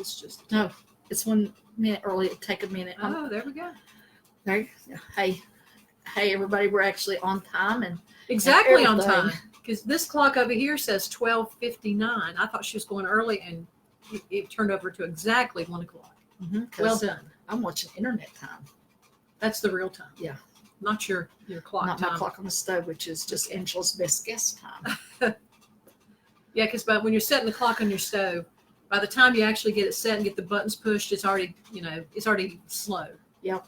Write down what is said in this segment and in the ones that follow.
it's just... No, it's 1 minute early. Take a minute. Oh, there we go. There. Hey, everybody, we're actually on time and exactly on time. Because this clock over here says 12:59. I thought she was going early, and it turned over to exactly 1 o'clock. Well done. I'm watching internet time. That's the real time. Yeah. Not your clock Not time. my clock on the stove, which is just Angela's best guess time. Yeah, because when you're setting the clock on your stove, by the time you actually get it set and get the buttons pushed, it's already, it's already slow. Yep.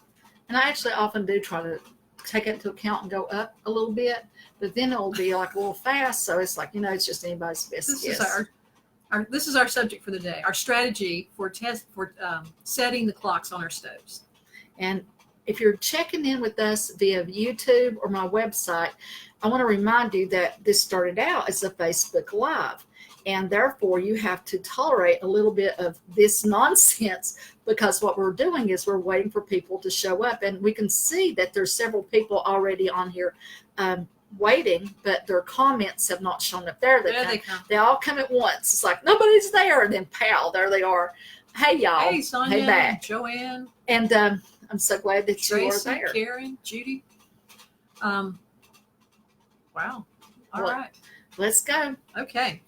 And I actually often do try to take it into account and go up a little bit, but then it'll be like a little fast. So it's like, it's just anybody's best guess. This is our subject for the day. Our strategy for setting the clocks on our stoves. And if you're checking in with us via YouTube or my website, I want to remind you that this started out as a Facebook Live. And therefore, you have to tolerate a little bit of this nonsense, because what we're doing is we're waiting for people to show up. And we can see that there's several people already on here waiting, but their comments have not shown up there. They all come at once. It's like, nobody's there. And then, pow, there they are. Hey, y'all. Hey, Sonia. Hey, back. Joanne. And I'm so glad that Tracy, you are there. Karen, Judy. Wow. All right. Let's go. Okay.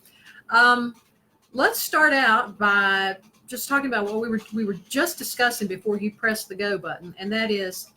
Let's start out by just talking about what we were just discussing before you pressed the go button, and that is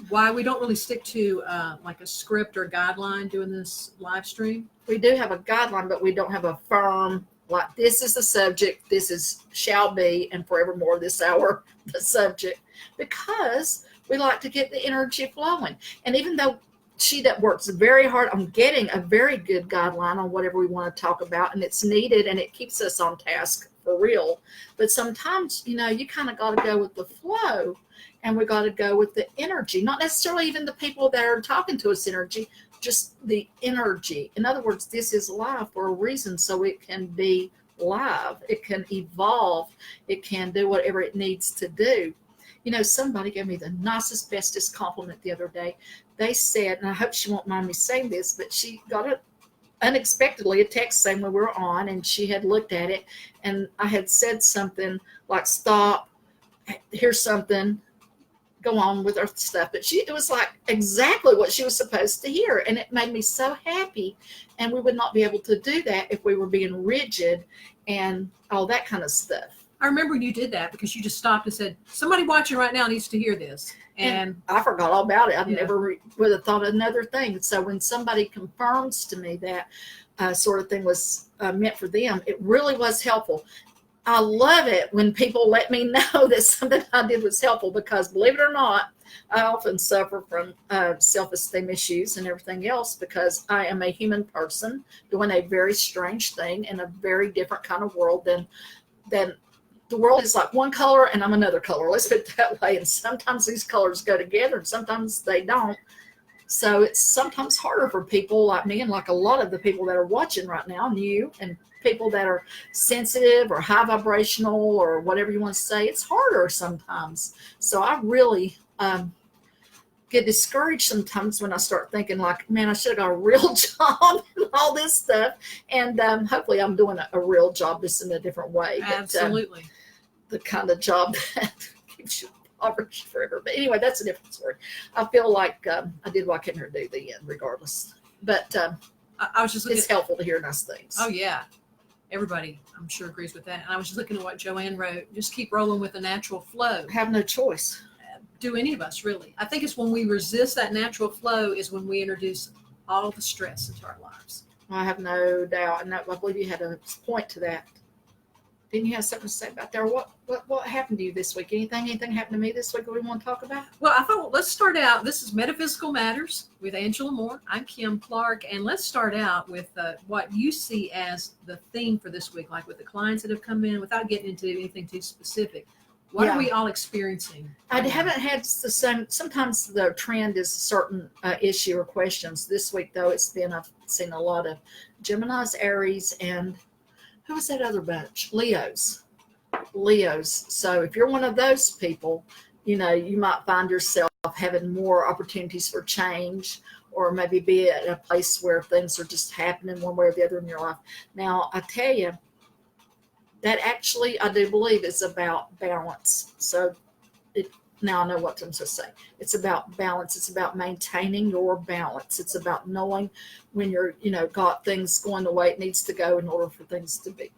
why we don't really stick to like a script or a guideline doing this live stream. We do have a guideline, but we don't have a firm, like, this is the subject, this is shall be, and forevermore this hour the subject, because we like to get the energy flowing. And even though she that works very hard on getting a very good guideline on whatever we want to talk about, and it's needed and it keeps us on task for real, but sometimes you kind of got to go with the flow, and we got to go with the energy, not necessarily even the people that are talking to us energy, just the energy. In other words, this is live for a reason, so it can be live, it can evolve, it can do whatever it needs to do. Somebody gave me the nicest, bestest compliment the other day. They said, and I hope she won't mind me saying this, but she got it unexpectedly, a text saying we were on, and she had looked at it, and I had said something like, stop, here's something, go on with our stuff. But it was like exactly what she was supposed to hear, and it made me so happy. And we would not be able to do that if we were being rigid and all that kind of stuff. I remember you did that because you just stopped and said, somebody watching right now needs to hear this. And I forgot all about it. I never would have thought of another thing. So when somebody confirms to me that sort of thing was meant for them, it really was helpful. I love it when people let me know that something I did was helpful, because believe it or not, I often suffer from self-esteem issues and everything else, because I am a human person doing a very strange thing in a very different kind of world than the world is like one color and I'm another color. Let's put it that way. And sometimes these colors go together and sometimes they don't. So it's sometimes harder for people like me and like a lot of the people that are watching right now, and you and people that are sensitive or high vibrational or whatever you want to say. It's harder sometimes. So I really get discouraged sometimes when I start thinking like, man, I should have got a real job and all this stuff. And hopefully I'm doing a real job, just in a different way. Absolutely. But, the kind of job that keeps you impoverished forever. But anyway, that's a different story. I feel like I did what I came here to do the end, regardless. But I was just looking, it's helpful to hear nice things. Oh, yeah. Everybody, I'm sure, agrees with that. And I was just looking at what Joanne wrote. Just keep rolling with the natural flow. Have no choice. Do any of us, really. I think it's when we resist that natural flow is when we introduce all the stress into our lives. I have no doubt. And I believe you had a point to that. Didn't you have something to say about that? Or what happened to you this week? Anything happened to me this week that we want to talk about? Well, I thought, let's start out. This is Metaphysical Matters with Angela Moore. I'm Kim Clark. And let's start out with what you see as the theme for this week, like with the clients that have come in, without getting into anything too specific. What are we all experiencing? I haven't had the same. Sometimes the trend is a certain issue or questions. This week, though, I've seen a lot of Geminis, Aries, and who was that other bunch? Leos. So if you're one of those people, you might find yourself having more opportunities for change, or maybe be at a place where things are just happening one way or the other in your life. Now, I tell you, that actually, I do believe, is about balance. So now I know what I'm supposed to say. It's about balance. It's about maintaining your balance. It's about knowing when you're, got things going the way it needs to go in order for things to be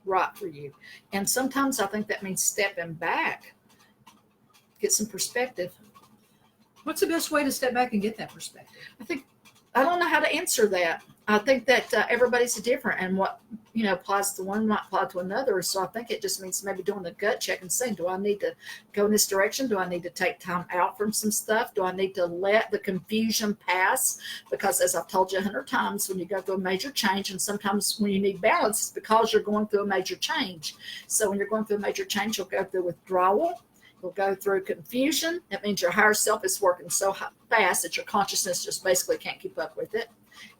right for you. And sometimes I think that means stepping back, get some perspective. What's the best way to step back and get that perspective? I don't know how to answer that. I think that everybody's different, and what applies to one might apply to another. So I think it just means maybe doing the gut check and saying, do I need to go in this direction? Do I need to take time out from some stuff? Do I need to let the confusion pass? Because as I've told you 100 times, when you go through a major change, and sometimes when you need balance, it's because you're going through a major change. So when you're going through a major change, you'll go through withdrawal. You'll go through confusion. That means your higher self is working so fast that your consciousness just basically can't keep up with it.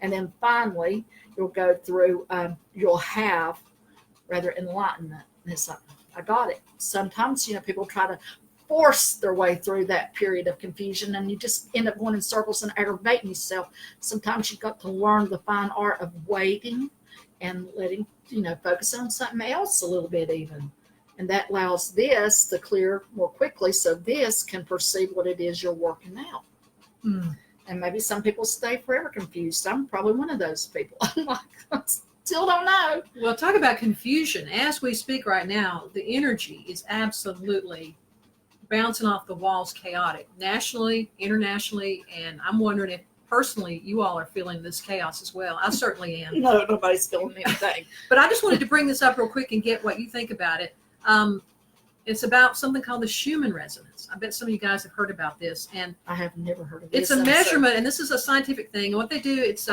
And then finally, you'll go through, you'll have rather enlightenment. And it's like, I got it. Sometimes, people try to force their way through that period of confusion, and you just end up going in circles and aggravating yourself. Sometimes you've got to learn the fine art of waiting and letting, focus on something else a little bit even. And that allows this to clear more quickly, so this can perceive what it is you're working out. And maybe some people stay forever confused. I'm probably one of those people. I'm like, I still don't know. Well, talk about confusion. As we speak right now, the energy is absolutely bouncing off the walls, chaotic, nationally, internationally, and I'm wondering if personally you all are feeling this chaos as well. I certainly am. No, nobody's feeling anything. But I just wanted to bring this up real quick and get what you think about it. It's about something called the Schumann resonance. I bet some of you guys have heard about this. And I have never heard of this. It's a measurement, and this is a scientific thing. And what they do, it's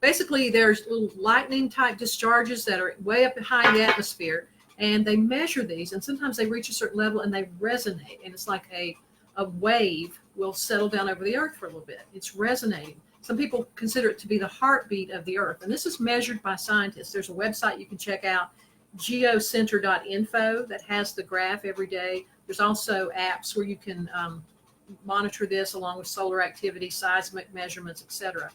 basically there's little lightning type discharges that are way up high in the atmosphere, and they measure these, and sometimes they reach a certain level and they resonate, and it's like a wave will settle down over the earth for a little bit. It's resonating. Some people consider it to be the heartbeat of the earth, and this is measured by scientists. There's a website you can check out, geocenter.info, that has the graph every day. There's also apps where you can monitor this along with solar activity, seismic measurements, etc.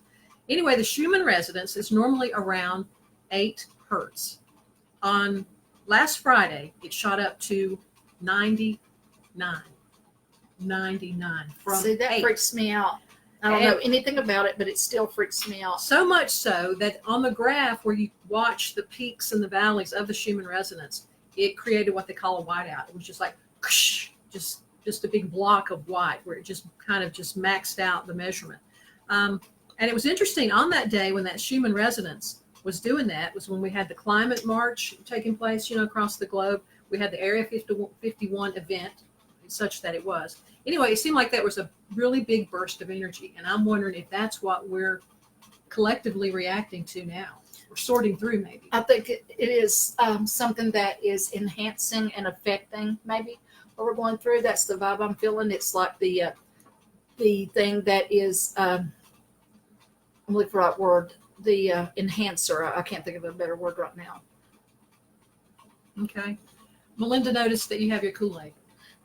Anyway, the Schumann resonance is normally around 8 hertz. On last Friday, it shot up to 99. 99 from See, that 8. freaks me out. I don't know anything about it, but it still freaks me out. So much so that on the graph where you watch the peaks and the valleys of the Schumann resonance, it created what they call a whiteout. It was just like, just a big block of white where it just kind of just maxed out the measurement. And it was interesting on that day when that Schumann resonance was doing that, was when we had the climate march taking place, across the globe. We had the Area 51 event, such that it was. Anyway, it seemed like that was a really big burst of energy, and I'm wondering if that's what we're collectively reacting to now, or sorting through maybe. I think it is something that is enhancing and affecting maybe what we're going through. That's the vibe I'm feeling. It's like the thing that is, I'm looking for the right word, the enhancer. I can't think of a better word right now. Okay. Melinda noticed that you have your Kool-Aid.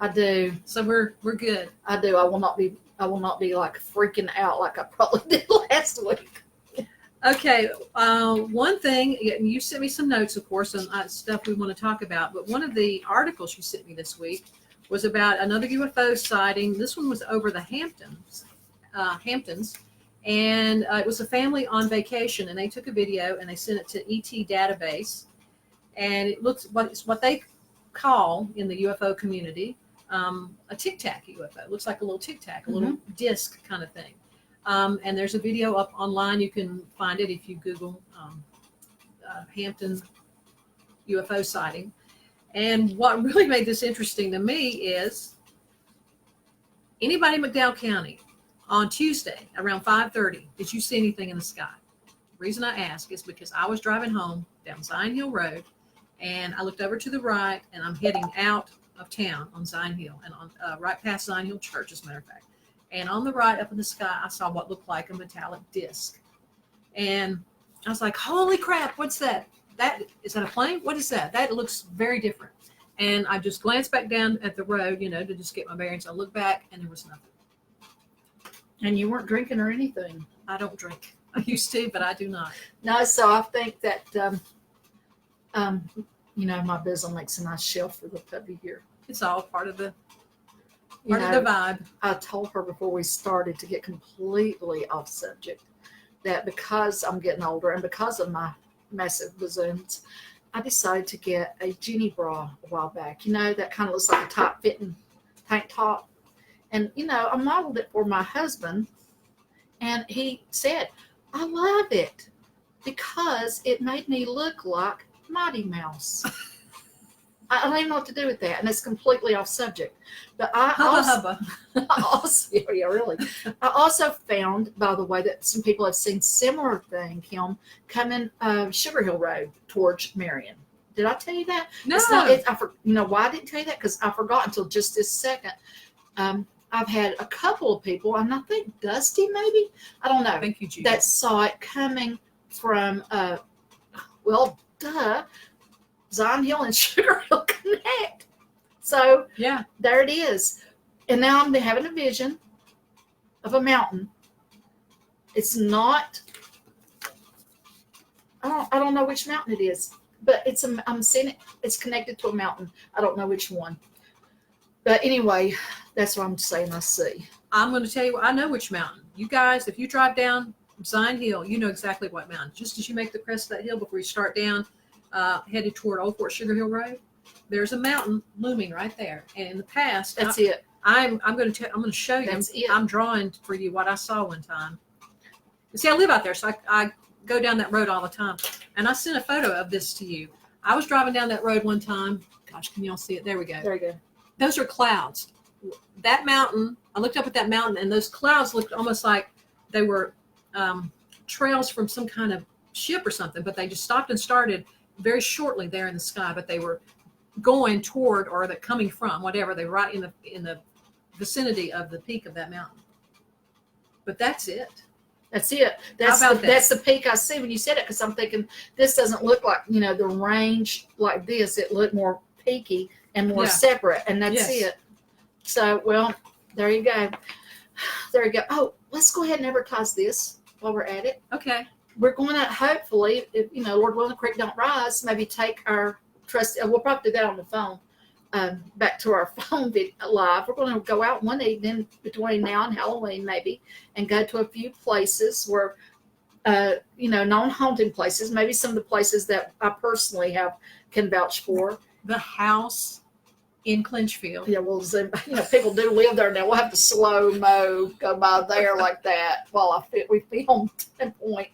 I do. So we're good. I do. I will not be like freaking out like I probably did last week. Okay. One thing, you sent me some notes, of course, on stuff we want to talk about, but one of the articles you sent me this week was about another UFO sighting. This one was over the Hamptons, and it was a family on vacation, and they took a video and they sent it to ET database, and it looks what they call in the UFO community a Tic Tac UFO. It looks like a little Tic Tac, a little disc kind of thing. And there's a video up online. You can find it if you Google Hampton UFO sighting. And what really made this interesting to me is anybody in McDowell County on Tuesday around 5:30, did you see anything in the sky? The reason I ask is because I was driving home down Zion Hill Road, and I looked over to the right, and I'm heading out of town on Zion Hill, and on right past Zion Hill Church, as a matter of fact. And on the right, up in the sky, I saw what looked like a metallic disc. And I was like, holy crap, what's that? Is that a plane? What is that? That looks very different. And I just glanced back down at the road, to just get my bearings. I looked back, and there was nothing. And you weren't drinking or anything. I don't drink. I used to, but I do not. No, so I think that My bosom makes a nice shelf for the puppy here. It's all part of the You part know, of the vibe. I told her before we started, to get completely off subject, that because I'm getting older and because of my massive bosoms, I decided to get a genie bra a while back. That kind of looks like a tight fitting tank top. And, I modeled it for my husband, and he said, I love it because it made me look like Mighty Mouse. I don't even know what to do with that, and it's completely off subject. But Hubba. yeah, really. I also found, by the way, that some people have seen similar thing, Kim, coming Sugar Hill Road towards Marion. Did I tell you that? No. It's not, why I didn't tell you that? Because I forgot until just this second. I've had a couple of people, and I think Dusty maybe, I don't know, Thank you, Judy. that saw it coming from, Zion Hill and Sugar Hill connect. So yeah, there it is. And now I'm having a vision of a mountain. It's not, I don't know which mountain it is, but I'm seeing it. It's connected to a mountain. I don't know which one. But anyway, that's what I'm saying I see. I'm going to tell you, I know which mountain. You guys, if you drive down Zion Hill, you know exactly what mountain. Just as you make the crest of that hill before you start down, headed toward Old Fort Sugar Hill Road, there's a mountain looming right there. And in the past, That's it. I'm going to show you. That's it. I'm drawing for you what I saw one time. You see, I live out there, so I go down that road all the time. And I sent a photo of this to you. I was driving down that road one time. Gosh, can y'all see it? There we go. There you go. Those are clouds. That mountain, I looked up at that mountain, and those clouds looked almost like they were trails from some kind of ship or something, but they just stopped and started very shortly there in the sky, but they were going toward, or they're coming from, whatever, they were right in the vicinity of the peak of that mountain. But that's it. That's it. That's the peak I see when you said it, because I'm thinking this doesn't look like, the range like this. It looked more peaky and more separate, and that's it. So, well, there you go. There you go. Oh, let's go ahead and advertise this while we're at it. Okay. We're going to hopefully, if, Lord willing, the creek don't rise, maybe take our trust. We'll probably do that on the phone. Back to our phone live. We're going to go out one evening between now and Halloween, maybe, and go to a few places where, non-haunted places. Maybe some of the places that I personally can vouch for. The house in Clinchfield. Yeah, well, people do live there now. We'll have to slow-mo go by there like that while we film 10 point.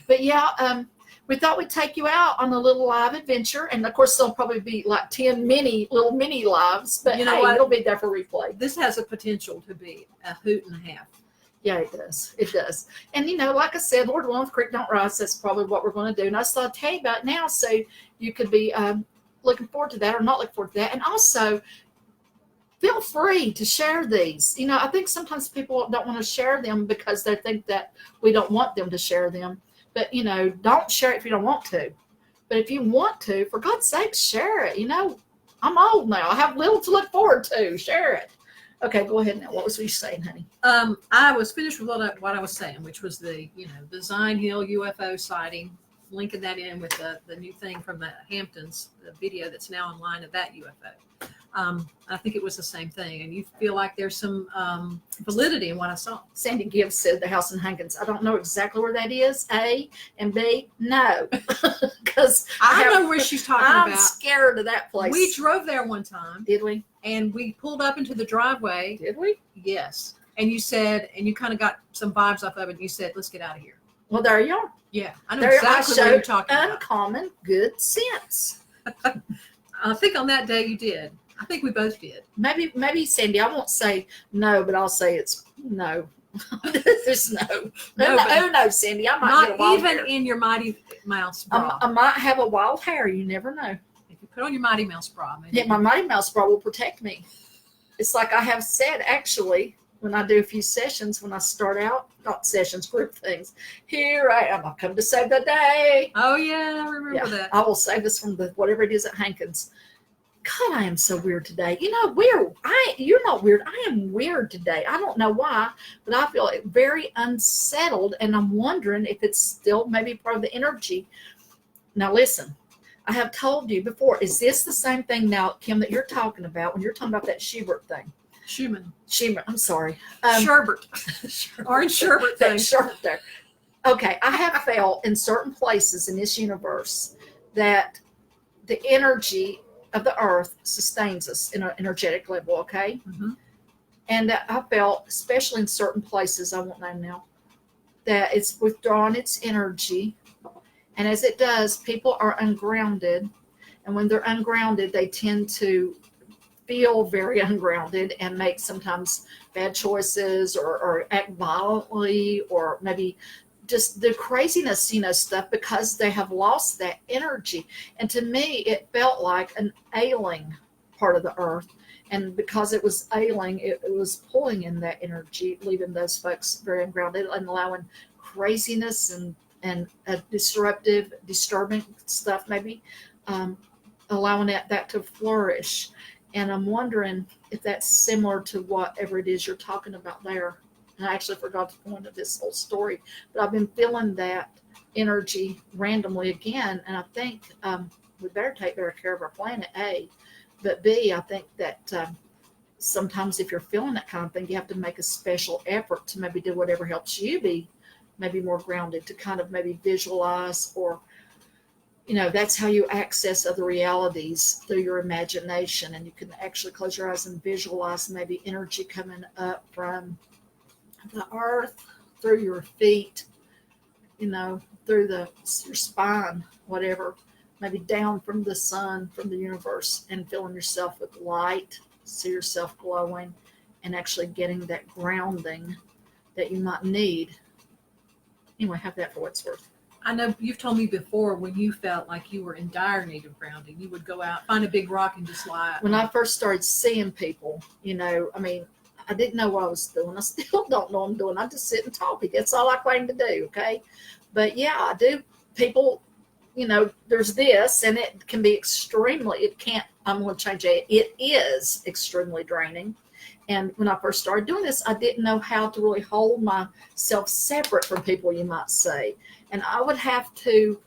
But yeah, we thought we'd take you out on a little live adventure. And of course, there'll probably be like 10 little mini lives, but it'll be there for replay. This has a potential to be a hoot and a half. Yeah, it does. It does. And, like I said, Lord willing, if the creek don't rise, that's probably what we're going to do. And I just thought I'd tell you about it now so you could be looking forward to that or not looking forward to that. And also, feel free to share these. I think sometimes people don't want to share them because they think that we don't want them to share them. But, don't share it if you don't want to. But if you want to, for God's sake, share it. I'm old now. I have little to look forward to. Share it. Okay, go ahead now. What was you saying, honey? I was finished with what I was saying, which was the Zion Hill UFO sighting, linking that in with the new thing from the Hamptons, the video that's now online of that UFO. I think it was the same thing, and you feel like there's some validity in what I saw. Sandy Gibbs said the house in Hankins. I don't know exactly where that is, A, and B, no. Because I know where she's talking about. I'm scared of that place. We drove there one time. Did we? And we pulled up into the driveway. Did we? Yes. And you said, and you kind of got some vibes off of it, and you said, let's get out of here. Well, there you are. Yeah, I know exactly what you're talking about. Uncommon good sense. I think on that day you did. I think we both did. Maybe Sandy, I won't say no, but I'll say it's no. There's no. Who knows, Sandy? I might get a wild hair. Not even in your Mighty Mouse bra. I might have a wild hair. You never know. If you put on your Mighty Mouse bra. Maybe. Yeah, my Mighty Mouse bra will protect me. It's like I have said, actually, when I do a few sessions, when I start out, not sessions, group things, here I am. I come to save the day. Oh, yeah, I remember that. I will save us from whatever it is at Hankins. God, I am so weird today. Weird. You're not weird. I am weird today. I don't know why, but I feel very unsettled, and I'm wondering if it's still maybe part of the energy. Now, listen, I have told you before, is this the same thing now, Kim, that you're talking about when you're talking about that Schubert thing? Schumann. I'm sorry. Sherbert. Orange sherbet That thing. Sherbet there. Okay, I have felt in certain places in this universe that the energy of the earth sustains us in an energetic level, okay? Mm-hmm. And I felt, especially in certain places, I won't name now, that it's withdrawn its energy. And as it does, people are ungrounded. And when they're ungrounded, they tend to feel very ungrounded and make sometimes bad choices or act violently or maybe just the craziness, stuff because they have lost that energy. And to me, it felt like an ailing part of the earth. And because it was ailing, it was pulling in that energy, leaving those folks very ungrounded and allowing craziness and disturbing stuff, maybe allowing that to flourish. And I'm wondering if that's similar to whatever it is you're talking about there. And I actually forgot the point of this whole story, but I've been feeling that energy randomly again. And I think we better take better care of our planet, A. But B, I think that sometimes if you're feeling that kind of thing, you have to make a special effort to maybe do whatever helps you be maybe more grounded, to kind of maybe visualize, or that's how you access other realities, through your imagination. And you can actually close your eyes and visualize maybe energy coming up from the earth, through your feet, through your spine, whatever, maybe down from the sun, from the universe, and filling yourself with light, see yourself glowing, and actually getting that grounding that you might need. Anyway, have that for what it's worth. I know you've told me before, when you felt like you were in dire need of grounding, you would go out, find a big rock, and just lie. When I first started seeing people, I didn't know what I was doing. I still don't know what I'm doing. I just sit and talk. That's all I claim to do, okay? But yeah, I do. People, there's this, and it can be I'm going to change it. It is extremely draining. And when I first started doing this, I didn't know how to really hold myself separate from people, you might say. And I would have to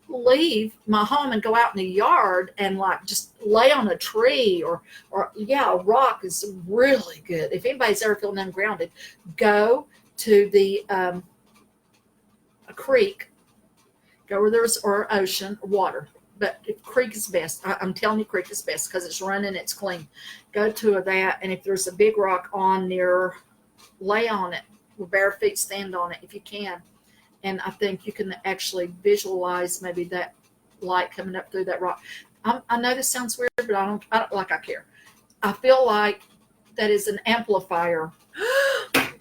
leave my home and go out in the yard and just lay on a tree or a rock is really good. If anybody's ever feeling ungrounded, go to a creek, go where there's, or ocean, or water. But creek is best. I'm telling you, creek is best because it's running, it's clean. Go to that, and if there's a big rock lay on it with bare feet, stand on it if you can. And I think you can actually visualize maybe that light coming up through that rock. I know this sounds weird, but I don't care. I feel like that is an amplifier.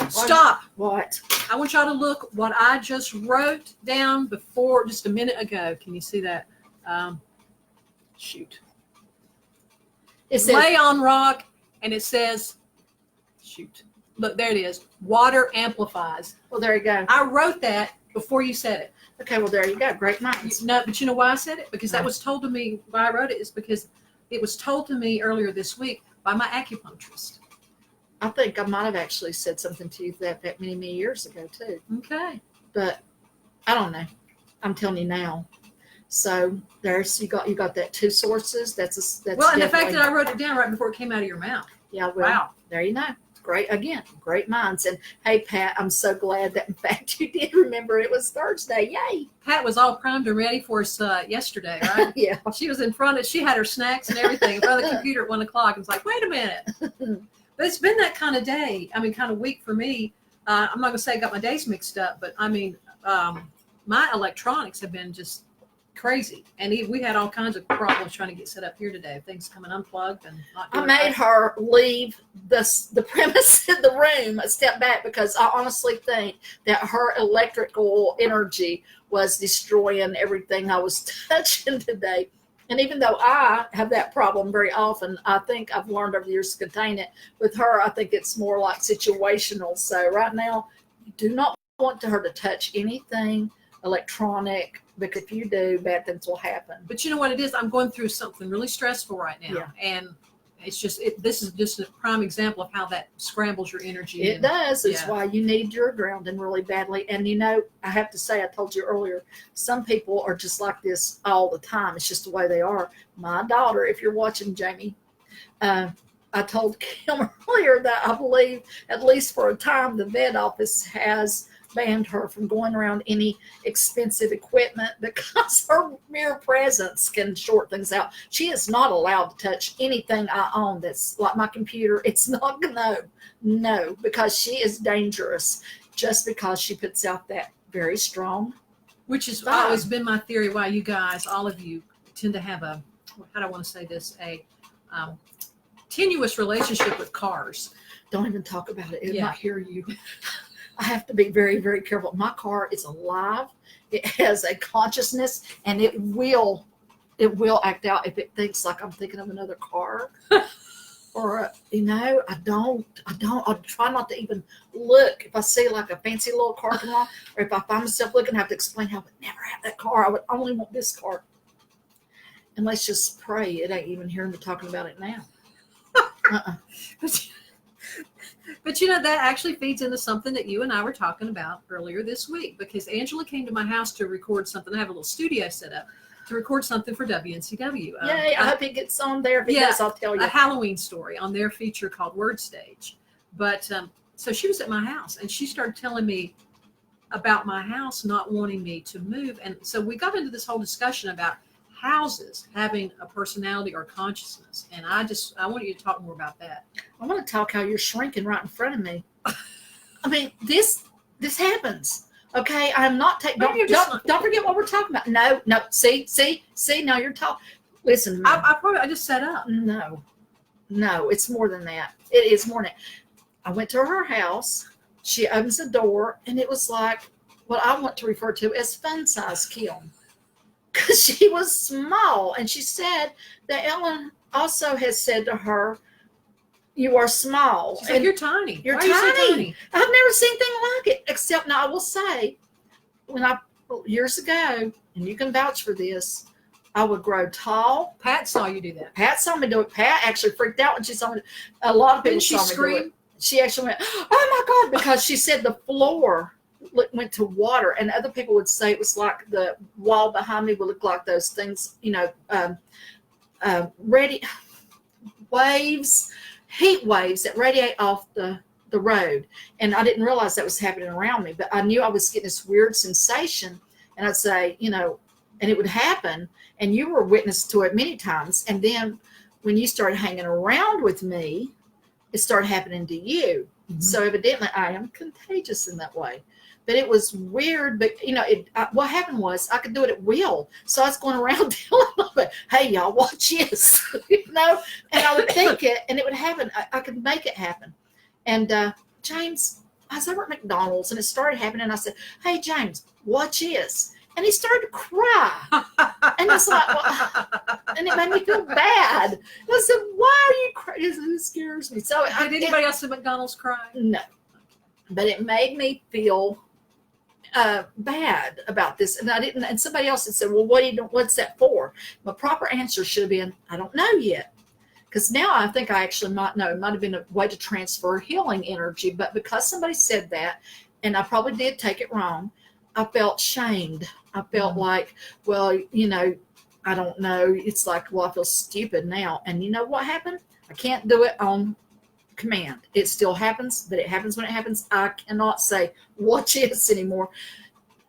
Stop. What? I want y'all to look what I just wrote down before, just a minute ago. Can you see that? Shoot. It says lay on rock, and it says, shoot. Look, there it is. Water amplifies. Well, there you go. I wrote that before you said it. Okay, well, there you go. Great minds. No, but you know why I said it? Because that was told to me, why I wrote it is because it was told to me earlier this week by my acupuncturist. I think I might have actually said something to you that many, many years ago, too. Okay. But I don't know. I'm telling you now. So you got that two sources. That's well, and the fact that I wrote it down right before it came out of your mouth. Yeah. Well, wow. There you know. Great. Again, great minds. And hey, Pat, I'm so glad that in fact you did remember it was Thursday. Yay. Pat was all primed and ready for us yesterday, right? Yeah. She was she had her snacks and everything in front of the computer at 1:00. It was like, wait a minute. But it's been that kind of day. Kind of week for me. I'm not going to say I got my days mixed up, but my electronics have been just crazy, and we had all kinds of problems trying to get set up here today. Things coming unplugged and not doing I made her leave the premise in the room a step back because I honestly think that her electrical energy was destroying everything I was touching today. And even though I have that problem very often, I think I've learned over the years to contain it. With her, I think it's more like situational. So right now, you do not want her to touch anything electronic, because if you do, bad things will happen. But you know what it is? I'm going through something really stressful right now. Yeah. And This is just a prime example of how that scrambles your energy. It does. It's Yeah. why you need your grounding really badly. And I have to say, I told you earlier, some people are just like this all the time. It's just the way they are. My daughter, if you're watching, Jamie, I told Kim earlier that I believe, at least for a time, the vet office has banned her from going around any expensive equipment because her mere presence can short things out. She is not allowed to touch anything I own that's like my computer. It's not no, because she is dangerous just because she puts out that very strong. Which has vibe. always been my theory why you guys, all of you, tend to have how do I want to say this, a tenuous relationship with cars. Don't even talk about it. It Yeah. might hear you. I have to be very, very careful. My car is alive. It has a consciousness, and it will act out if it thinks like I'm thinking of another car. Or I'll try not to even look. If I see like a fancy little car come along, or if I find myself looking, I have to explain how I would never have that car. I would only want this car. And let's just pray it ain't even hearing me talking about it now. But you know, that actually feeds into something that you and I were talking about earlier this week, because Angela came to my house to record something. I have a little studio set up to record something for WNCW. Yay, I hope it gets on there. If it does, I'll tell you. A Halloween story on their feature called Word Stage. But so she was at my house, and she started telling me about my house not wanting me to move. And so we got into this whole discussion about houses having a personality or consciousness. And I want you to talk more about that. I want to talk how you're shrinking right in front of me. I mean, this happens. Okay, I'm not taking. Don't forget what we're talking about. No. See. Now you're talking. Listen to me. I just set up. No, it's more than that. It is more than that. I went to her house. She opens the door, and it was like what I want to refer to as fun size Kim, because she was small, and she said that Ellen also has said to her, "You are small." She's like, "You're tiny. You're Why are you so tiny. I've never seen anything like it, except now I will say, years ago, and you can vouch for this, I would grow tall. Pat saw you do that. Pat saw me do it. Pat actually freaked out when she saw me. A lot of people Didn't she saw me scream? do it. She actually went, "Oh my God," because she said the floor went to water, and other people would say it was like the wall behind me would look like those things, heat waves that radiate off the road. And I didn't realize that was happening around me, but I knew I was getting this weird sensation, and I'd say, and it would happen, and you were witness to it many times. And then when you started hanging around with me, it started happening to you. Mm-hmm. So evidently I am contagious in that way. But it was weird. But, what happened was I could do it at will. So I was going around telling them, "Hey, y'all, watch this," and I would think it, and it would happen. I could make it happen. And James, I was over at McDonald's, and it started happening. And I said, "Hey, James, watch this." And he started to cry. And it's like, and it made me feel bad. And I said, "Why are you crying?" It scares me. So did anybody else at McDonald's cry? No. But it made me feel bad about this. And I didn't, and somebody else had said, "Well, what's that for?" My proper answer should have been, "I don't know yet." Because now I think I actually might know. It might have been a way to transfer healing energy. But because somebody said that, and I probably did take it wrong, I felt shamed. I felt like, well, I don't know. It's like, well, I feel stupid now. And you know what happened? I can't do it on command. It still happens, but it happens when it happens. I cannot say, "Watch this" anymore.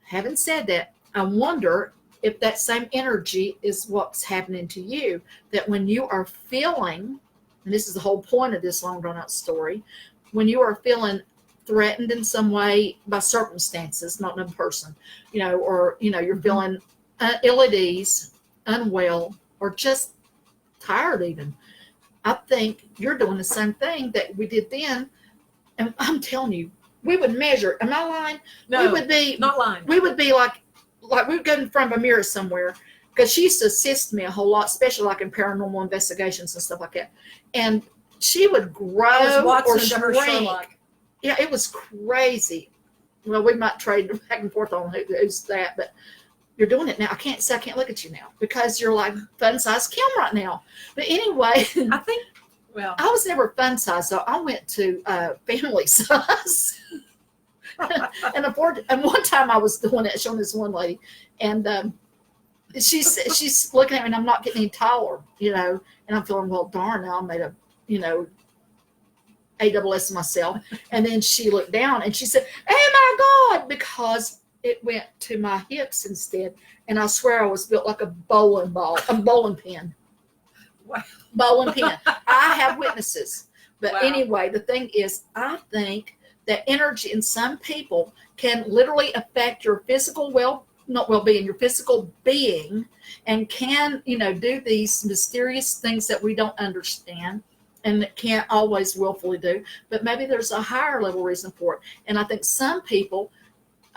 Having said that, I wonder if that same energy is what's happening to you, that when you are feeling, and this is the whole point of this long drawn out story, when you are feeling threatened in some way by circumstances, not in a person, or you're feeling ill at ease, unwell, or just tired even, I think you're doing the same thing that we did then. And I'm telling you, we would measure. Am I lying? No, we would be not lying. We would be like we would go in front of a mirror somewhere, because she used to assist me a whole lot, especially like in paranormal investigations and stuff like that. And she would grow or shrink. Yeah, it was crazy. Well, we might trade back and forth on who's that, but you're doing it now. I can't look at you now because you're like fun size Kim right now. But anyway, I think Well, I was never fun size, so I went to family size. And one time I was doing it, showing this one lady, and she's looking at me, and I'm not getting any taller, and I'm feeling, well, darn, now I made a, AWS myself. And then she looked down and she said, "Oh my God," because it went to my hips instead. And I swear I was built like a bowling pin. Wow. Bowling pin. I have witnesses. But Wow. anyway, the thing is, I think that energy in some people can literally affect your physical not well-being, your physical being, and can, do these mysterious things that we don't understand and can't always willfully do. But maybe there's a higher level reason for it. And I think some people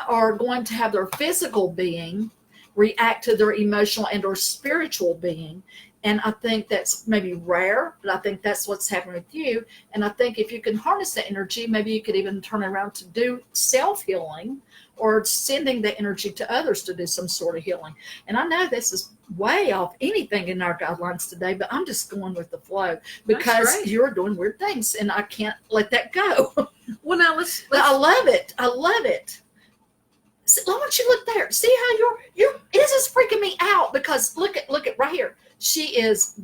are going to have their physical being react to their emotional and or spiritual being. And I think that's maybe rare, but I think that's what's happening with you. And I think if you can harness that energy, maybe you could even turn around to do self-healing or sending the energy to others to do some sort of healing. And I know this is way off anything in our guidelines today, but I'm just going with the flow because you're doing weird things and I can't let that go. Well, now let's I love it. I love it. See, why don't you look there? See how this is freaking me out because look at right here. She is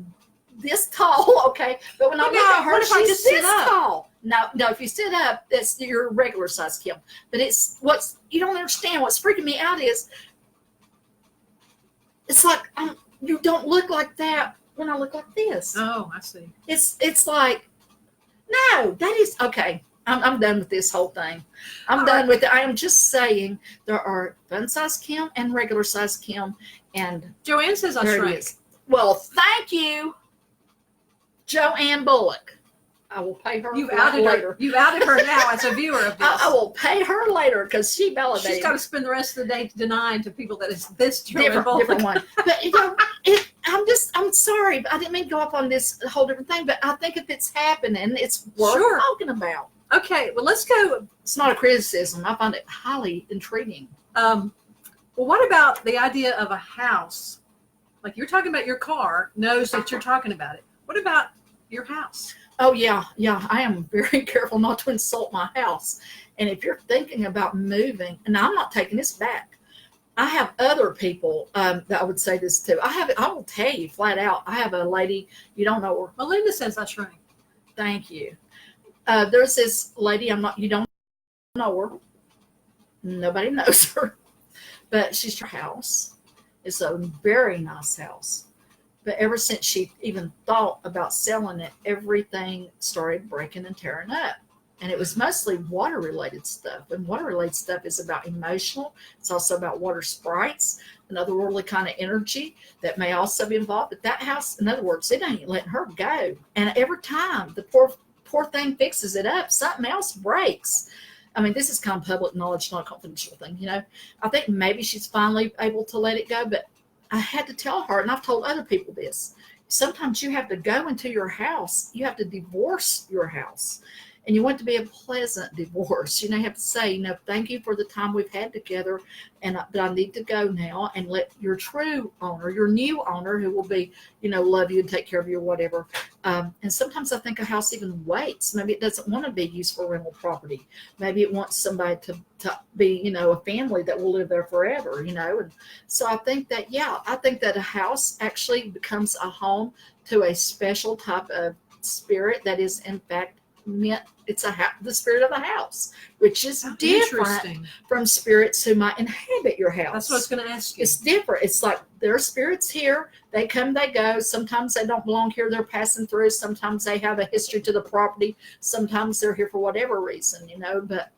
this tall, okay? But when I look at her, she's this tall. No, if you sit up, that's your regular size, Kim. But you don't understand. What's freaking me out is it's like you don't look like that when I look like this. Oh, I see. It's like, no, that is okay. I'm done with this whole thing. I'm done with it. I am just saying there are fun size Kim and regular size Kim, and Joanne says I shrank. Well, thank you, Joanne Bullock. I will pay her later. You've outed her now as a viewer of this. I will pay her later because she validated. She's got to spend the rest of the day denying to people that it's this different one. But I'm sorry, but I didn't mean to go up on this whole different thing. But I think if it's happening, it's worth talking about. Okay, well, let's go. It's not a criticism. I find it highly intriguing. Well, what about the idea of a house? Like you're talking about your car knows that you're talking about it. What about your house? Oh, yeah. I am very careful not to insult my house. And if you're thinking about moving, and I'm not taking this back, I have other people that I would say this to. I will tell you flat out. I have a lady, you don't know her. Melinda says I shrank. Thank you. There's this lady, you don't know her. Nobody knows her. But she's her house. It's a very nice house. But ever since she even thought about selling it, everything started breaking and tearing up. And it was mostly water-related stuff. And water-related stuff is about emotional. It's also about water sprites, an otherworldly kind of energy that may also be involved. But that house, in other words, it ain't letting her go. And every time the poor thing fixes it up, something else breaks. I mean, this is kind of public knowledge, not a confidential thing, I think maybe she's finally able to let it go, but I had to tell her, and I've told other people this. Sometimes you have to go into your house. You have to divorce your house. And you want it to be a pleasant divorce. You have to say, thank you for the time we've had together, but I need to go now, and let your true owner, your new owner, who will be, love you and take care of you or whatever. And sometimes I think a house even waits. Maybe it doesn't want to be used for rental property. Maybe it wants somebody to be, a family that will live there forever, And so I think that a house actually becomes a home to a special type of spirit that is, in fact, meant it's the spirit of the house, which is different from spirits who might inhabit your house. That's what I was going to ask you. It's different. It's like there are spirits here. They come, they go. Sometimes they don't belong here. They're passing through. Sometimes they have a history to the property. Sometimes they're here for whatever reason, but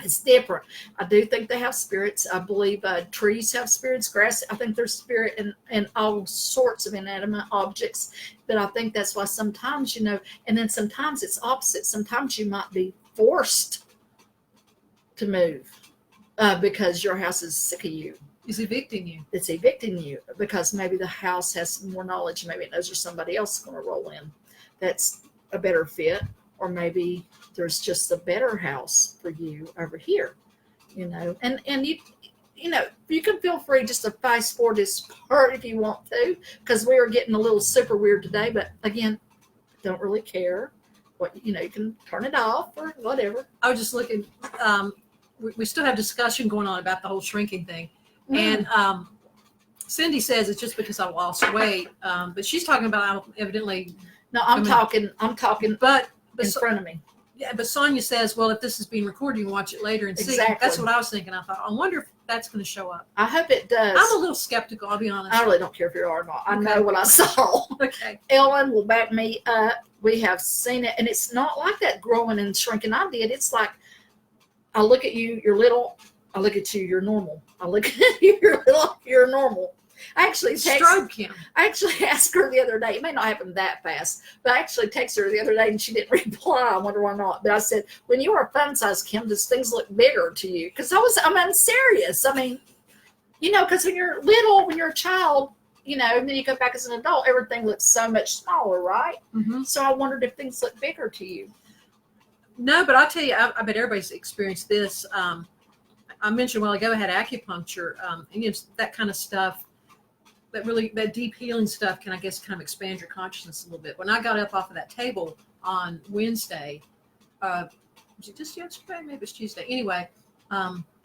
it's different. I do think they have spirits. I believe trees have spirits. Grass, I think there's spirit in all sorts of inanimate objects. But I think that's why sometimes, and then sometimes it's opposite. Sometimes you might be forced to move because your house is sick of you. It's evicting you. It's evicting you because maybe the house has more knowledge. Maybe it knows there's somebody else going to roll in that's a better fit. Or maybe there's just a better house for you over here, and you can feel free just to fast forward this part if you want to, because we are getting a little super weird today. But again, don't really care. You can turn it off or whatever. I was just looking. We still have discussion going on about the whole shrinking thing, and Cindy says it's just because I lost weight, but she's talking about evidently. No, I'm talking, but in front of me. Yeah, but Sonia says, well, if this is being recorded, you can watch it later and see. Exactly. That's what I was thinking. I thought, I wonder if that's going to show up. I hope it does. I'm a little skeptical, I'll be honest. I really don't care if you are or not. I know what I saw. Okay. Ellen will back me up. We have seen it, and it's not like that growing and shrinking I did. It's like, I look at you, you're little. I look at you, you're normal. I look at you, you're little, you're normal. I actually asked her the other day. It may not happen that fast, but I actually texted her the other day and she didn't reply. I wonder why not. But I said, when you are fun size, Kim, does things look bigger to you? Because I'm serious. I mean, because when you're little, when you're a child, and then you go back as an adult, everything looks so much smaller, right? Mm-hmm. So I wondered if things look bigger to you. No, but I'll tell you, I bet everybody's experienced this. I mentioned a while ago I had acupuncture, and that kind of stuff. That deep healing stuff can, I guess, kind of expand your consciousness a little bit. When I got up off of that table on Wednesday, was it just yesterday? Maybe it's Tuesday. Anyway,